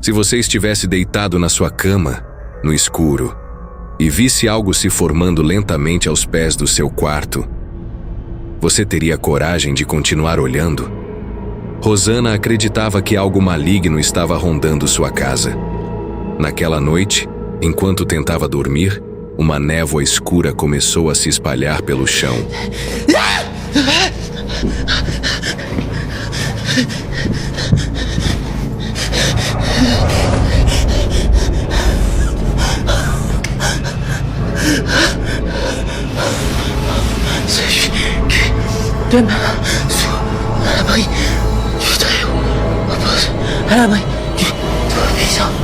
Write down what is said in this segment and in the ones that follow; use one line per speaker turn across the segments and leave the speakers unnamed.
Se você estivesse deitado na sua cama, no escuro, e visse algo se formando lentamente aos pés do seu quarto, você teria coragem de continuar olhando? Rosana acreditava que algo maligno estava rondando sua casa. Naquela noite, enquanto tentava dormir, uma névoa escura começou a se espalhar pelo chão.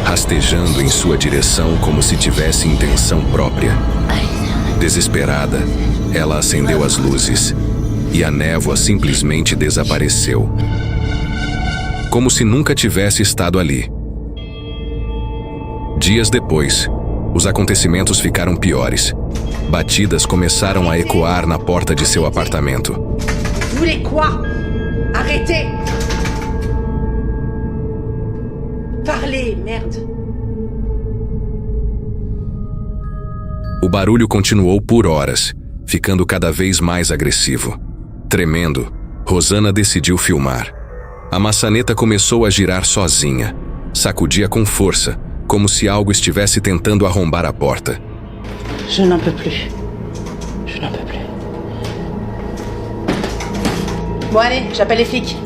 Rastejando em sua direção como se tivesse intenção própria. Desesperada, ela acendeu as luzes e a névoa simplesmente desapareceu, como se nunca tivesse estado ali. Dias depois, os acontecimentos ficaram piores. Batidas começaram a ecoar na porta de seu apartamento.
Vous voulez quoi? Arrêtez! Parlez, merde!
O barulho continuou por horas, ficando cada vez mais agressivo. Tremendo, Rosana decidiu filmar. A maçaneta começou a girar sozinha. Sacudia com força, como se algo estivesse tentando arrombar a porta.
Je n'en peux plus. Je n'en peux plus. Bon allez, j'appelle les flics.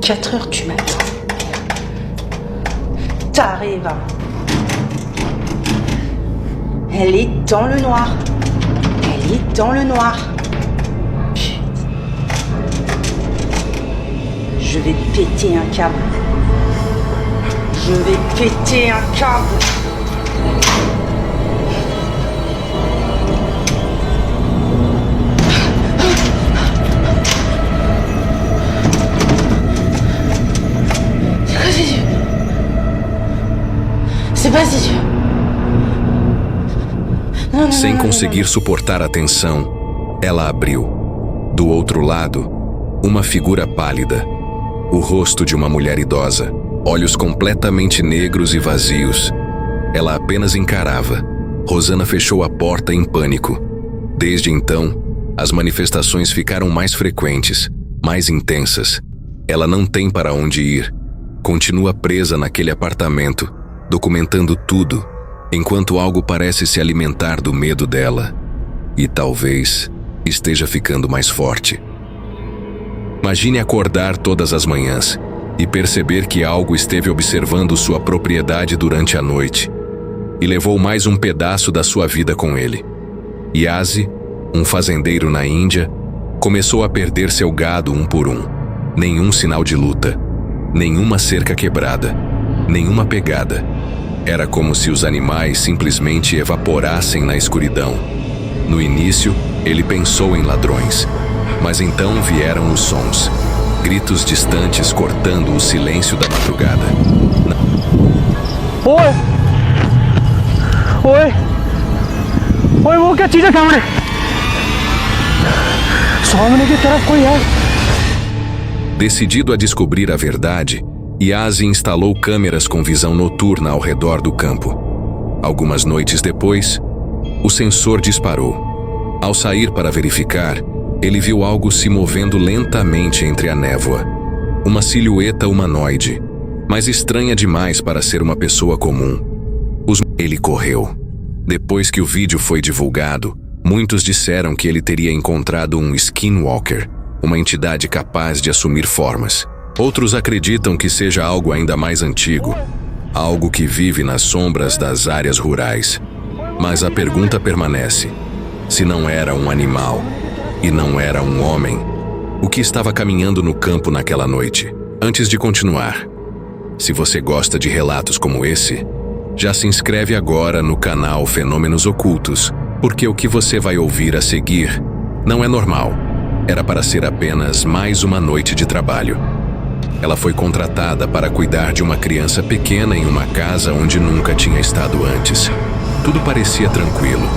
4h du matin. T'arrives. Elle est dans le noir. Elle est dans le noir. Putain. Je vais péter un câble. Je vais péter un câble. C'est pas si dur.
Sem conseguir suportar a tensão, ela abriu. Do outro lado, uma figura pálida. O rosto de uma mulher idosa. Olhos completamente negros e vazios. Ela apenas encarava. Rosana fechou a porta em pânico. Desde então, as manifestações ficaram mais frequentes, mais intensas. Ela não tem para onde ir. Continua presa naquele apartamento, documentando tudo, enquanto algo parece se alimentar do medo dela. E talvez esteja ficando mais forte. Imagine acordar todas as manhãs e perceber que algo esteve observando sua propriedade durante a noite e levou mais um pedaço da sua vida com ele. Yazi, um fazendeiro na Índia, começou a perder seu gado um por um. Nenhum sinal de luta, nenhuma cerca quebrada, nenhuma pegada. Era como se os animais simplesmente evaporassem na escuridão. No início, ele pensou em ladrões, mas então vieram os sons. Gritos distantes cortando o silêncio da madrugada.
Oi! Oi! Oi, वो क्या चीज़ है सामने? सामने की तरफ कोई है?
Decidido a descobrir a verdade, Yazi instalou câmeras com visão noturna ao redor do campo. Algumas noites depois, o sensor disparou. Ao sair para verificar, ele viu algo se movendo lentamente entre a névoa. Uma silhueta humanoide, mas estranha demais para ser uma pessoa comum. Ele correu. Depois que o vídeo foi divulgado, muitos disseram que ele teria encontrado um Skinwalker, uma entidade capaz de assumir formas. Outros acreditam que seja algo ainda mais antigo, algo que vive nas sombras das áreas rurais. Mas a pergunta permanece: se não era um animal e não era um homem, o que estava caminhando no campo naquela noite? Antes de continuar, se você gosta de relatos como esse, já se inscreve agora no canal Fenômenos Ocultos, porque o que você vai ouvir a seguir não é normal. era para ser apenas mais uma noite de trabalho. Ela foi contratada para cuidar de uma criança pequena em uma casa onde nunca tinha estado antes. Tudo parecia tranquilo.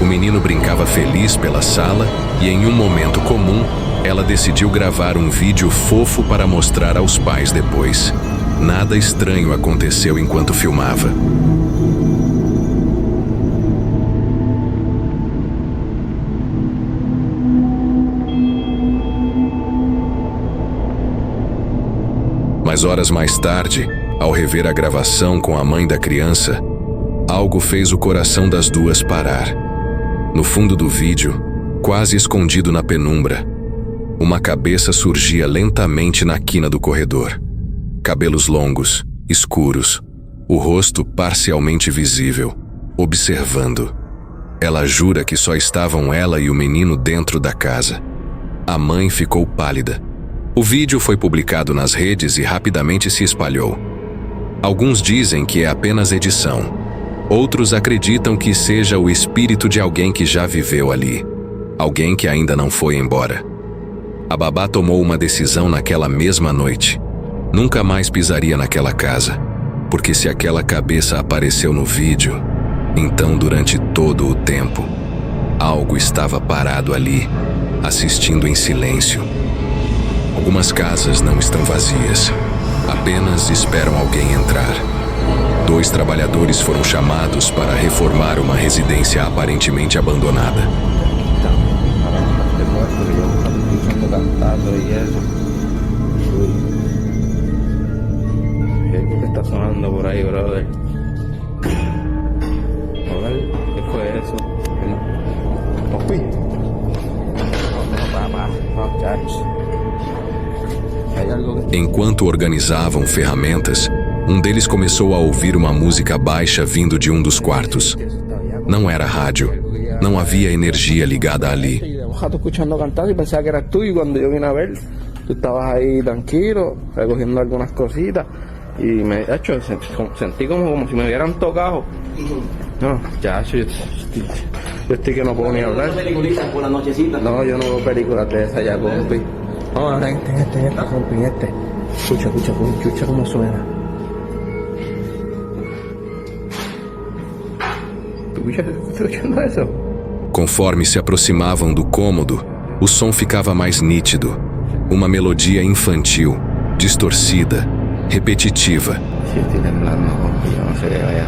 O menino brincava feliz pela sala e, em um momento comum, ela decidiu gravar um vídeo fofo para mostrar aos pais depois. Nada estranho aconteceu enquanto filmava. Mas horas mais tarde, ao rever a gravação com a mãe da criança, algo fez o coração das duas parar. No fundo do vídeo, quase escondido na penumbra, uma cabeça surgia lentamente na quina do corredor. Cabelos longos, escuros, o rosto parcialmente visível, observando. Ela jura que só estavam ela e o menino dentro da casa. A mãe ficou pálida. O vídeo foi publicado nas redes e rapidamente se espalhou. Alguns dizem que é apenas edição. Outros acreditam que seja o espírito de alguém que já viveu ali. Alguém que ainda não foi embora. A babá tomou uma decisão naquela mesma noite. Nunca mais pisaria naquela casa. Porque se aquela cabeça apareceu no vídeo, então durante todo o tempo, algo estava parado ali, assistindo em silêncio. Algumas casas não estão vazias, apenas esperam alguém entrar. 2 trabalhadores foram chamados para reformar uma residência aparentemente abandonada.
Está sonando por ahí, brother. A ver, ¿qué fue eso? Papi. No, muchachos. Hay algo que...
Enquanto organizavam ferramentas, um deles começou a ouvir uma música baixa vindo de um dos quartos. Não era rádio. Não havia energia ligada ali.
Un rato escuchando cantar y pensaba que eras tú, y cuando yo vine a ver, tú estabas ahí tranquilo, recogiendo algunas cositas. Y me hecho, sentí como si me hubieran tocado. No, ya, yo estoy que no puedo ni hablar.
¿Peliculitas por la nochecita?
No, yo no veo películas de esas ya, compi. No, ahora este, compi, este. Escucha cómo suena. ¿Tú estás escuchando eso?
Conforme se aproximavam do cômodo, o som ficava mais nítido. Uma melodia infantil, distorcida, repetitiva.
Sí, estoy temblando, compi, yo no sé, vaya.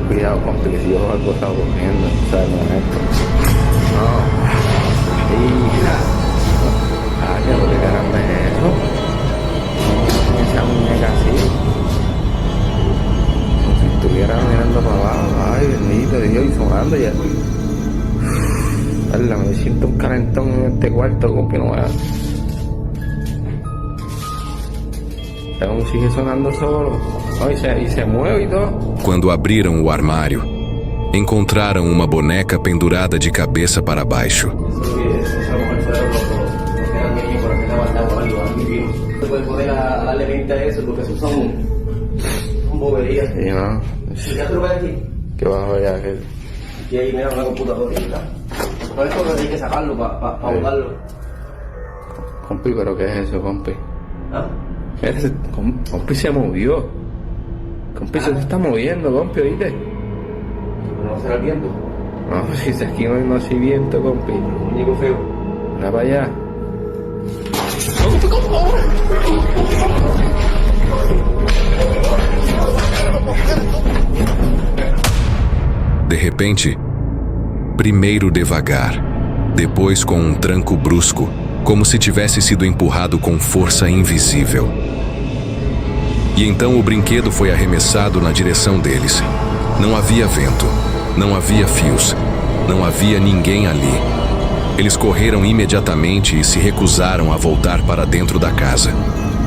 Cuidado, compi, que si yo algo está ocurriendo, ¿sabes? No. Mira. Ay, ¿por qué caramba es eso? Esa muñeca así. Como si estuviera mirando para abajo. Ay, bendito Dios, y sonando ya. Ala, me siento un calentón en este cuarto, compi, no vaya. Como sigue sonando solo. E se mueve e todo.
Quando abriram o armário, encontraram uma boneca pendurada de cabeça para baixo.
Sí, no. ¿Qué vas a ver aquel?
Y ahí mira una computadora. Por eso hay que sacarlo para botarlo.
Compi, ¿pero qué es eso, compi?
¿Ah?
Compi se movió. Compi se está moviendo, compi, ¿oíste?
No será el viento.
No, si aquí no hay viento, compi.
Muñeco feo.
Mira para allá.
De repente, primeiro devagar, depois com um tranco brusco, como se tivesse sido empurrado com força invisível. E então o brinquedo foi arremessado na direção deles. Não havia vento, não havia fios, não havia ninguém ali. Eles correram imediatamente e se recusaram a voltar para dentro da casa.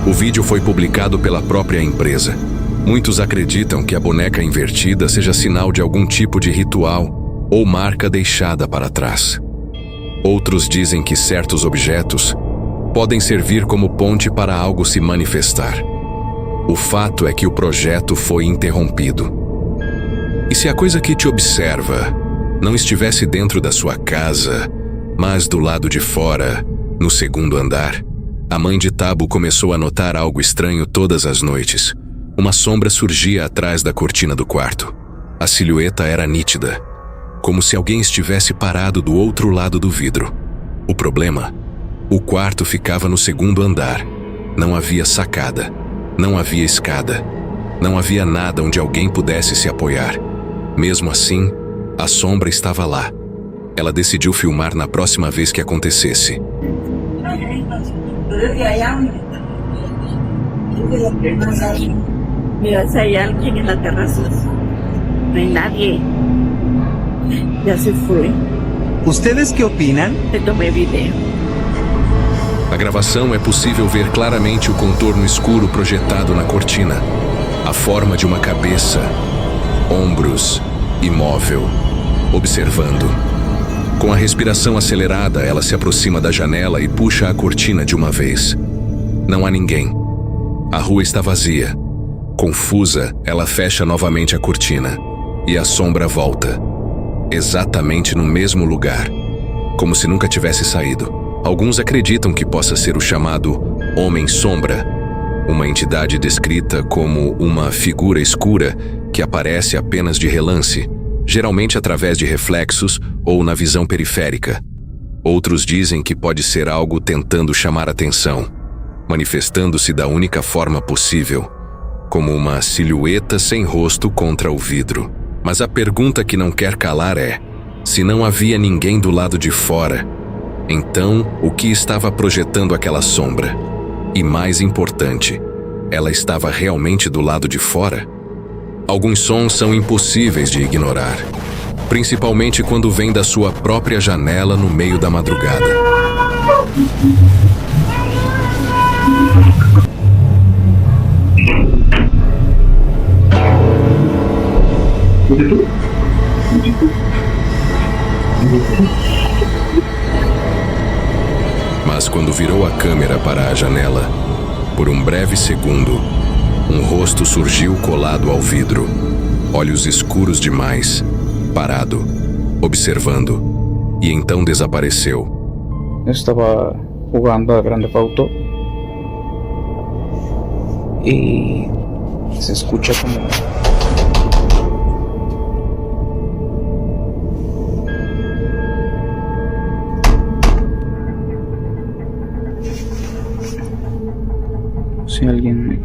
O vídeo foi publicado pela própria empresa. Muitos acreditam que a boneca invertida seja sinal de algum tipo de ritual ou marca deixada para trás. Outros dizem que certos objetos podem servir como ponte para algo se manifestar. O fato é que o projeto foi interrompido. E se a coisa que te observa não estivesse dentro da sua casa, mas do lado de fora, No segundo andar, a mãe de Tabo começou a notar algo estranho todas as noites. Uma sombra surgia atrás da cortina do quarto. A silhueta era nítida, como se alguém estivesse parado do outro lado do vidro. O problema? O quarto ficava no segundo andar. Não havia sacada, não havia escada, não havia nada onde alguém pudesse se apoiar. Mesmo assim, a sombra estava lá. Ela decidiu filmar na próxima vez que acontecesse.
Mira, si hay alguien en la terraza. No hay nadie. Ya se fue.
¿Ustedes qué opinan?
Te tomé video.
Na gravação é possível ver claramente o contorno escuro projetado na cortina. A forma de uma cabeça, ombros, imóvel, observando. Com a respiração acelerada, ela se aproxima da janela e puxa a cortina de uma vez. Não há ninguém. A rua está vazia. Confusa, ela fecha novamente a cortina. E a sombra volta. Exatamente no mesmo lugar. Como se nunca tivesse saído. Alguns acreditam que possa ser o chamado Homem-Sombra, uma entidade descrita como uma figura escura que aparece apenas de relance, geralmente através de reflexos ou na visão periférica. Outros dizem que pode ser algo tentando chamar atenção, manifestando-se da única forma possível, como uma silhueta sem rosto contra o vidro. Mas a pergunta que não quer calar é: se não havia ninguém do lado de fora, então o que estava projetando aquela sombra? E mais importante, ela estava realmente do lado de fora? Alguns sons são impossíveis de ignorar, principalmente quando vêm da sua própria janela no meio da madrugada. Mas quando virou a câmera para a janela, por um breve segundo, um rosto surgiu colado ao vidro, olhos escuros demais, parado, observando, e então desapareceu.
Eu estaba jugando a Grand Theft Auto y se escucha como si alguien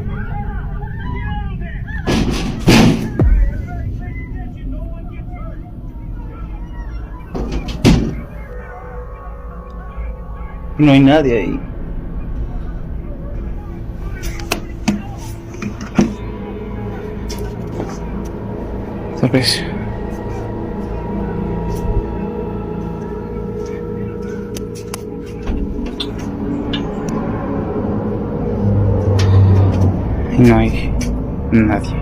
no hay nadie ahí. Tal vez y no hay nadie.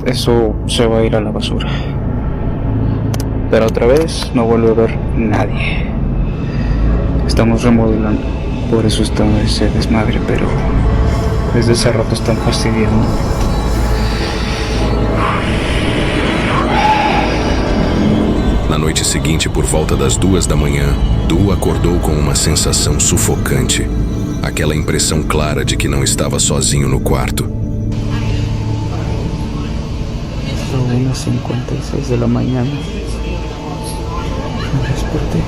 Eso se va a ir a la basura. Pero otra vez no vuelve a haber nadie. Estamos remodelando, por eso está ese desmadre, pero desde hace rato están fastidiando.
Na noite seguinte, por volta das 2 da manhã, Du acordou com uma sensação sufocante. Aquela impressão clara de que não estava sozinho no quarto.
Son 1:56 de la mañana. Me desperté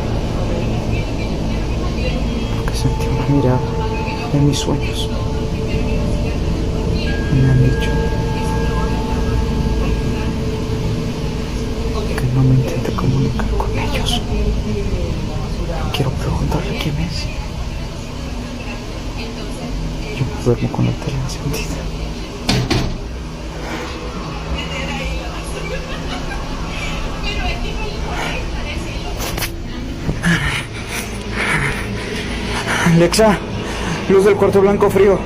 porque sentí una mirada en mis sueños. Me han dicho que no me intente comunicar con ellos. Quiero preguntarle quién es. Yo me duermo con la tele encendida. Alexa, luz del cuarto blanco frío.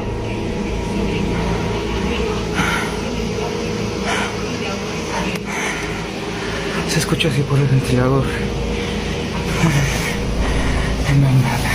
Se escucha así por el ventilador. No hay nada.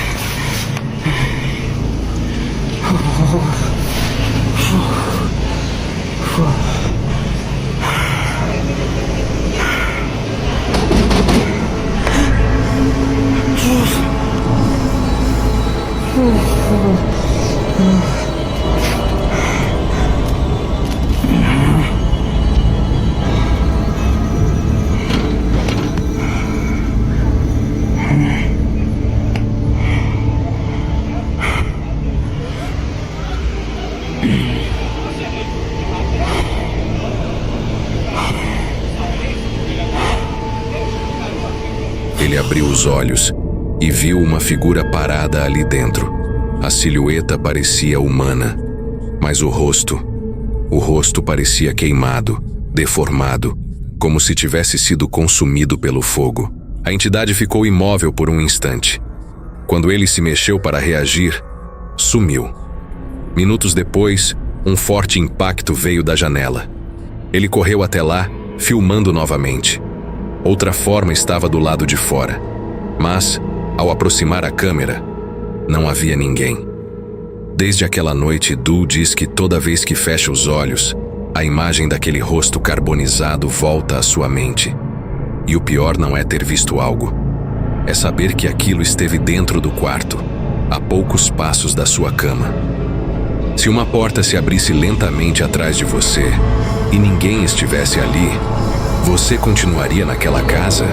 Ele abriu os olhos e viu uma figura parada ali dentro. A silhueta parecia humana, mas o rosto parecia queimado, deformado, como se tivesse sido consumido pelo fogo. A entidade ficou imóvel por um instante. Quando ele se mexeu para reagir, sumiu. Minutos depois, um forte impacto veio da janela. Ele correu até lá, filmando novamente. Outra forma estava do lado de fora, mas, ao aproximar a câmera, não havia ninguém. Desde aquela noite, Du diz que toda vez que fecha os olhos, a imagem daquele rosto carbonizado volta à sua mente. E o pior não é ter visto algo, é saber que aquilo esteve dentro do quarto, a poucos passos da sua cama. Se uma porta se abrisse lentamente atrás de você e ninguém estivesse ali, você continuaria naquela casa?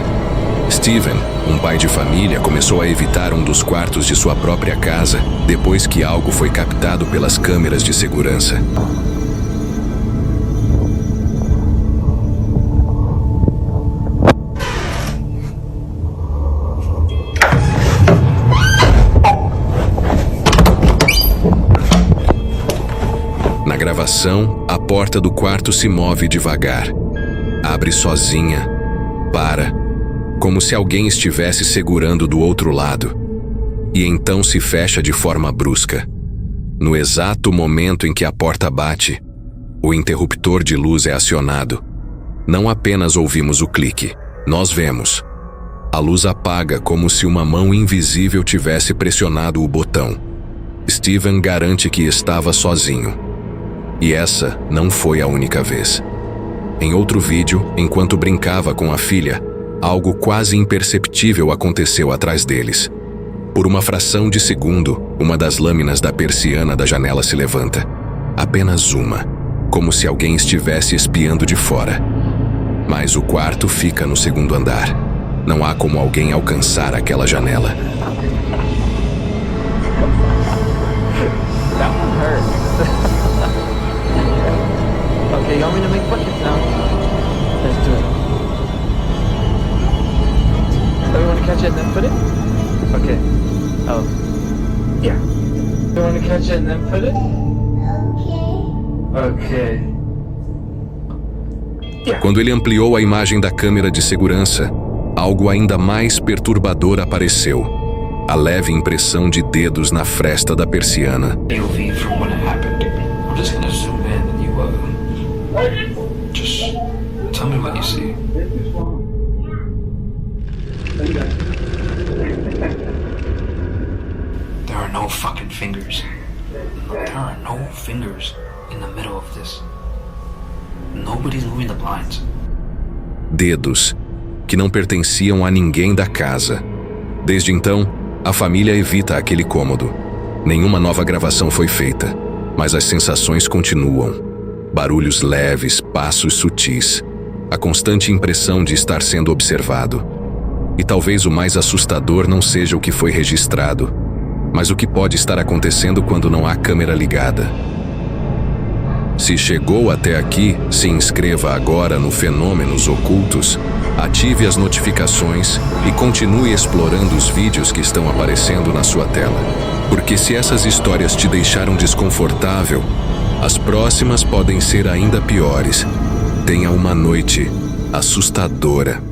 Steven, um pai de família, começou a evitar um dos quartos de sua própria casa depois que algo foi captado pelas câmeras de segurança. Na gravação, a porta do quarto se move devagar. Abre sozinha, para, como se alguém estivesse segurando do outro lado, e então se fecha de forma brusca. No exato momento em que a porta bate, o interruptor de luz é acionado. Não apenas ouvimos o clique, nós vemos. A luz apaga como se uma mão invisível tivesse pressionado o botão. Steven garante que estava sozinho. E essa não foi a única vez. Em outro vídeo, enquanto brincava com a filha, algo quase imperceptível aconteceu atrás deles. Por uma fração de segundo, uma das lâminas da persiana da janela se levanta. Apenas uma, como se alguém estivesse espiando de fora. Mas o quarto fica no segundo andar. Não há como alguém alcançar aquela janela.
That one hurt. Okay, you want me to make buckets now? Let's do it. So you want to catch it and then put it? Okay. Oh. Yeah. You want to catch it and then put it? Okay. Yeah.
Quando ele ampliou a imagem da câmera de segurança, algo ainda mais perturbador apareceu. A leve impressão de dedos na fresta da persiana.
POV from when it happened. I'm just gonna zoom in and you just tell me what you see. There are no fucking fingers. There are no fingers in the middle of this. Nobody's moving the blinds.
Dedos que não pertenciam a ninguém da casa. Desde então, a família evita aquele cômodo. Nenhuma nova gravação foi feita, mas as sensações continuam. Barulhos leves, passos sutis, a constante impressão de estar sendo observado. E talvez o mais assustador não seja o que foi registrado, mas o que pode estar acontecendo quando não há câmera ligada. Se chegou até aqui, se inscreva agora no Fenômenos Ocultos, ative as notificações e continue explorando os vídeos que estão aparecendo na sua tela. Porque se essas histórias te deixaram desconfortável, as próximas podem ser ainda piores. Tenha uma noite assustadora.